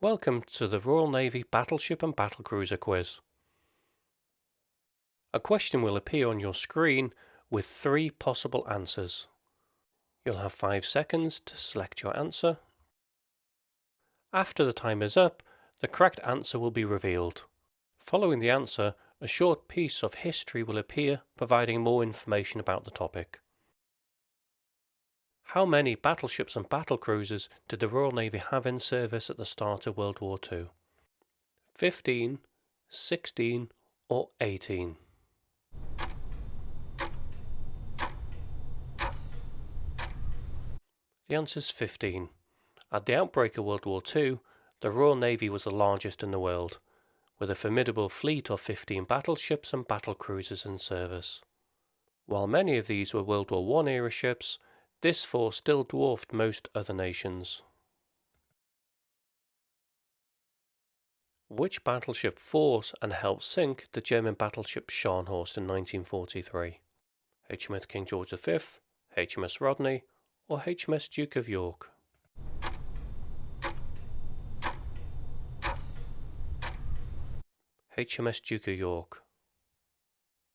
Welcome to the Royal Navy Battleship and Battlecruiser Quiz. A question will appear on your screen with 3 possible answers. You'll have 5 seconds to select your answer. After the time is up, the correct answer will be revealed. Following the answer, a short piece of history will appear providing more information about the topic. How many battleships and battlecruisers did the Royal Navy have in service at the start of World War II? 15, 16 or 18? The answer is 15. At the outbreak of World War II, the Royal Navy was the largest in the world, with a formidable fleet of 15 battleships and battlecruisers in service. While many of these were World War I era ships, this force still dwarfed most other nations. Which battleship fought and helped sink the German battleship Scharnhorst in 1943? HMS King George V, HMS Rodney, or HMS Duke of York? HMS Duke of York.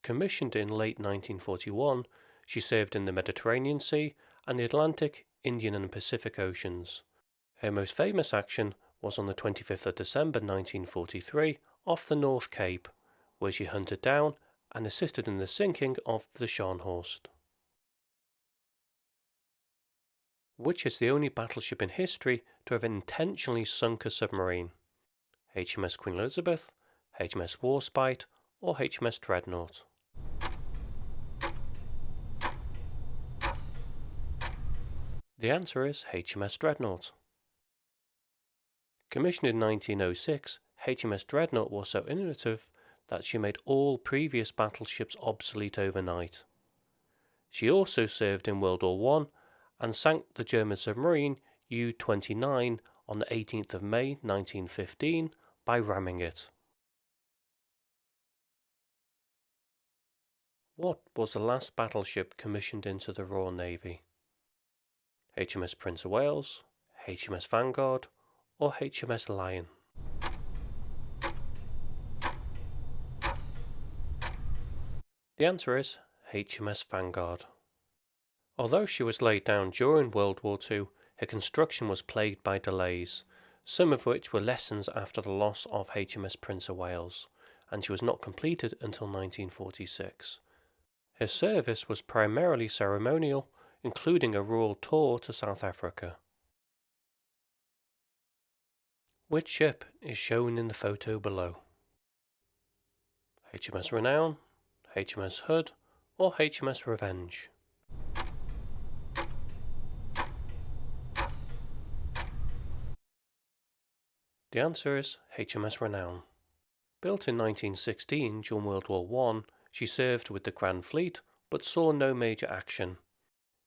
Commissioned in late 1941, she served in the Mediterranean Sea and the Atlantic, Indian and Pacific Oceans. Her most famous action was on the 25th of December 1943 off the North Cape, where she hunted down and assisted in the sinking of the Scharnhorst. Which is the only battleship in history to have intentionally sunk a submarine? HMS Queen Elizabeth, HMS Warships, or HMS Dreadnought? The answer is HMS Dreadnought. Commissioned in 1906, HMS Dreadnought was so innovative that she made all previous battleships obsolete overnight. She also served in World War I and sank the German submarine U-29 on the 18th of May 1915 by ramming it. What was the last battleship commissioned into the Royal Navy? HMS Prince of Wales, HMS Vanguard, or HMS Lion? The answer is HMS Vanguard. Although she was laid down during World War II, her construction was plagued by delays, some of which were lessons after the loss of HMS Prince of Wales, and she was not completed until 1946. Her service was primarily ceremonial, including a royal tour to South Africa. Which ship is shown in the photo below? HMS Renown, HMS Hood, or HMS Revenge? The answer is HMS Renown. Built in 1916 during World War I, she served with the Grand Fleet but saw no major action.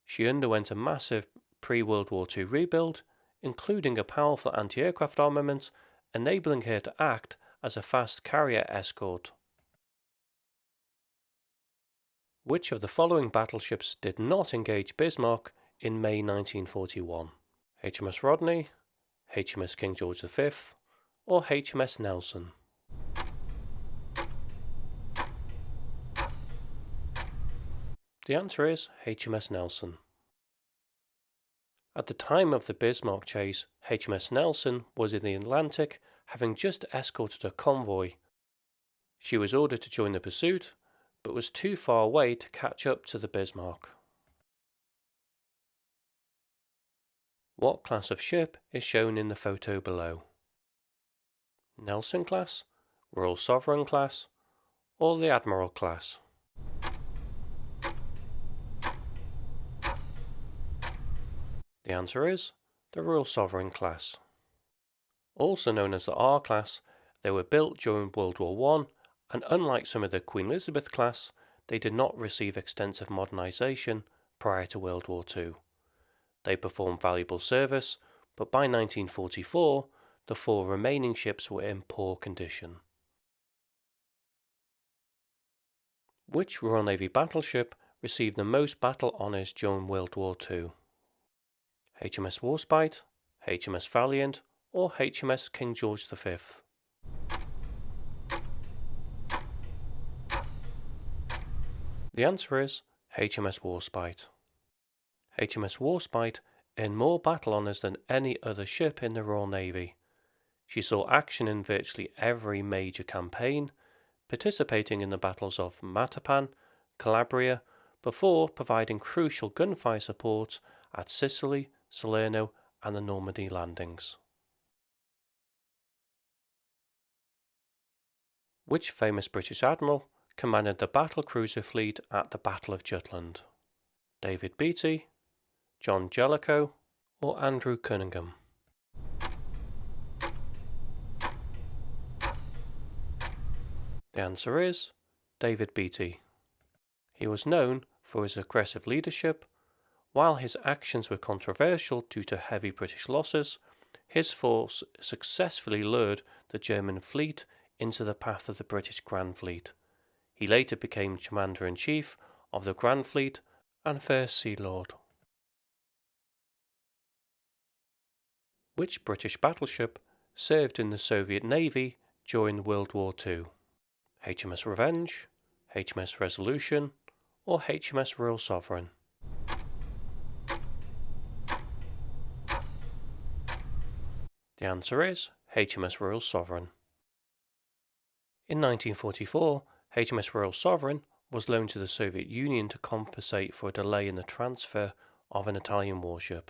She underwent a massive pre-World War II rebuild, including a powerful anti-aircraft armament, enabling her to act as a fast carrier escort. Which of the following battleships did not engage Bismarck in May 1941? HMS Rodney, HMS King George V, or HMS Nelson? The answer is HMS Nelson. At the time of the Bismarck chase, HMS Nelson was in the Atlantic, having just escorted a convoy. She was ordered to join the pursuit, but was too far away to catch up to the Bismarck. What class of ship is shown in the photo below? Nelson class, Royal Sovereign class, or the Admiral class? The answer is the Royal Sovereign class. Also known as the R class, they were built during World War I, and unlike some of the Queen Elizabeth class, they did not receive extensive modernisation prior to World War II. They performed valuable service, but by 1944, the 4 remaining ships were in poor condition. Which Royal Navy battleship received the most battle honours during World War II? HMS Warspite, HMS Valiant, or HMS King George V? The answer is HMS Warspite. HMS Warspite earned more battle honours than any other ship in the Royal Navy. She saw action in virtually every major campaign, participating in the battles of Matapan, Calabria, before providing crucial gunfire support at Sicily, Salerno, and the Normandy landings. Which famous British admiral commanded the battlecruiser fleet at the Battle of Jutland? David Beatty, John Jellicoe, or Andrew Cunningham? The answer is David Beatty. He was known for his aggressive leadership. While his actions were controversial due to heavy British losses, his force successfully lured the German fleet into the path of the British Grand Fleet. He later became Commander-in-Chief of the Grand Fleet and First Sea Lord. Which British battleship served in the Soviet Navy during World War II? HMS Revenge, HMS Resolution, or HMS Royal Sovereign? The answer is HMS Royal Sovereign. In 1944, HMS Royal Sovereign was loaned to the Soviet Union to compensate for a delay in the transfer of an Italian warship.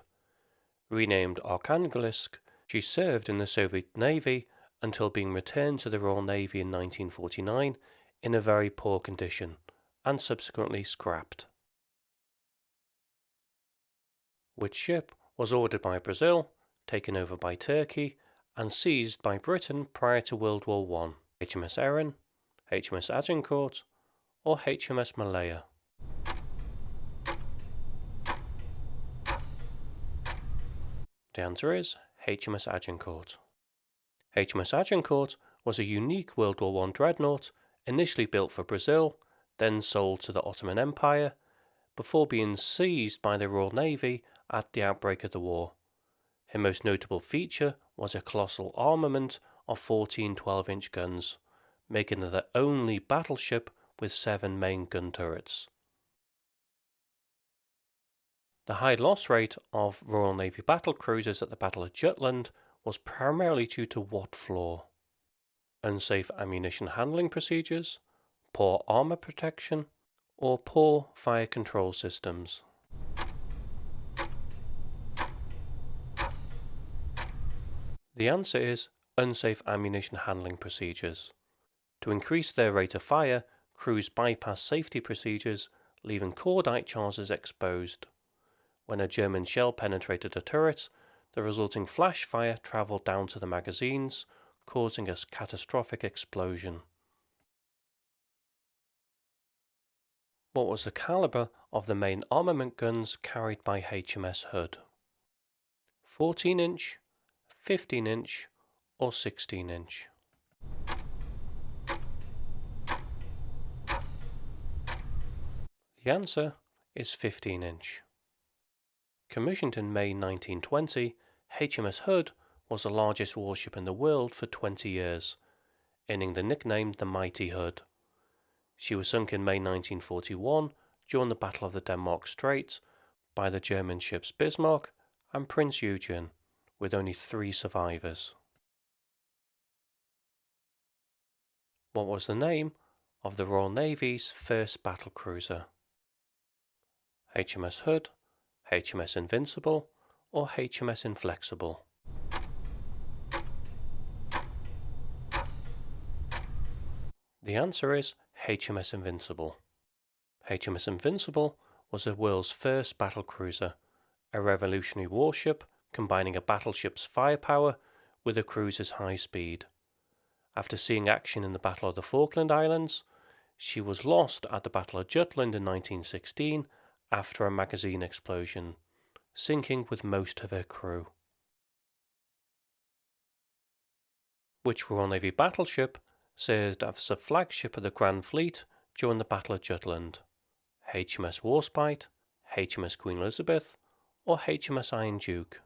Renamed Arkhangelsk, she served in the Soviet Navy until being returned to the Royal Navy in 1949 in a very poor condition, and subsequently scrapped. Which ship was ordered by Brazil, taken over by Turkey, and seized by Britain prior to World War I? HMS Erin, HMS Agincourt, or HMS Malaya? The answer is HMS Agincourt. HMS Agincourt was a unique World War I dreadnought, initially built for Brazil, then sold to the Ottoman Empire, before being seized by the Royal Navy at the outbreak of the war. Her most notable feature was a colossal armament of 14 12-inch guns, making her the only battleship with 7 main gun turrets. The high loss rate of Royal Navy battlecruisers at the Battle of Jutland was primarily due to what flaw? Unsafe ammunition handling procedures, poor armour protection, or poor fire control systems? The answer is unsafe ammunition handling procedures. To increase their rate of fire, crews bypass safety procedures, leaving cordite charges exposed. When a German shell penetrated a turret, the resulting flash fire travelled down to the magazines, causing a catastrophic explosion. What was the calibre of the main armament guns carried by HMS Hood? 14-inch, 15-inch, or 16-inch? The answer is 15-inch. Commissioned in May 1920, HMS Hood was the largest warship in the world for 20 years, earning the nickname the Mighty Hood. She was sunk in May 1941 during the Battle of the Denmark Strait by the German ships Bismarck and Prince Eugen, with only 3 survivors. What was the name of the Royal Navy's first battlecruiser? HMS Hood, HMS Invincible, or HMS Inflexible? The answer is HMS Invincible. HMS Invincible was the world's first battlecruiser, a revolutionary warship combining a battleship's firepower with a cruiser's high speed. After seeing action in the Battle of the Falkland Islands, she was lost at the Battle of Jutland in 1916 after a magazine explosion, sinking with most of her crew. Which Royal Navy battleship served as a flagship of the Grand Fleet during the Battle of Jutland? HMS Warspite, HMS Queen Elizabeth, or HMS Iron Duke?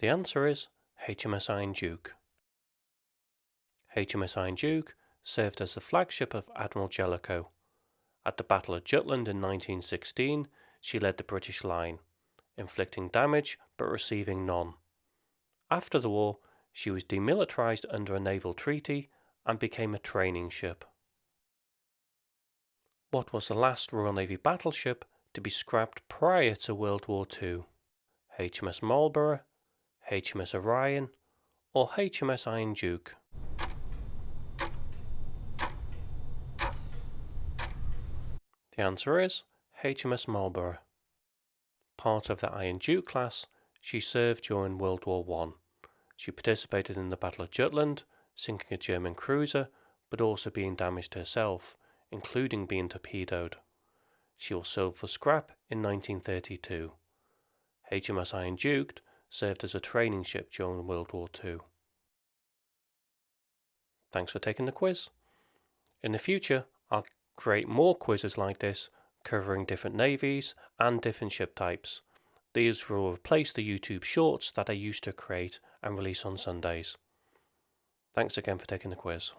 The answer is HMS Iron Duke. HMS Iron Duke served as the flagship of Admiral Jellicoe. At the Battle of Jutland in 1916, she led the British line, inflicting damage but receiving none. After the war, she was demilitarized under a naval treaty and became a training ship. What was the last Royal Navy battleship to be scrapped prior to World War II? HMS Marlborough, HMS Orion, or HMS Iron Duke? The answer is HMS Marlborough. Part of the Iron Duke class, she served during World War I. She participated in the Battle of Jutland, sinking a German cruiser, but also being damaged herself, including being torpedoed. She was sold for scrap in 1932. HMS Iron Duke served as a training ship during World War II. Thanks for taking the quiz. In the future, I'll create more quizzes like this, covering different navies and different ship types. These will replace the YouTube shorts that I used to create and release on Sundays. Thanks again for taking the quiz.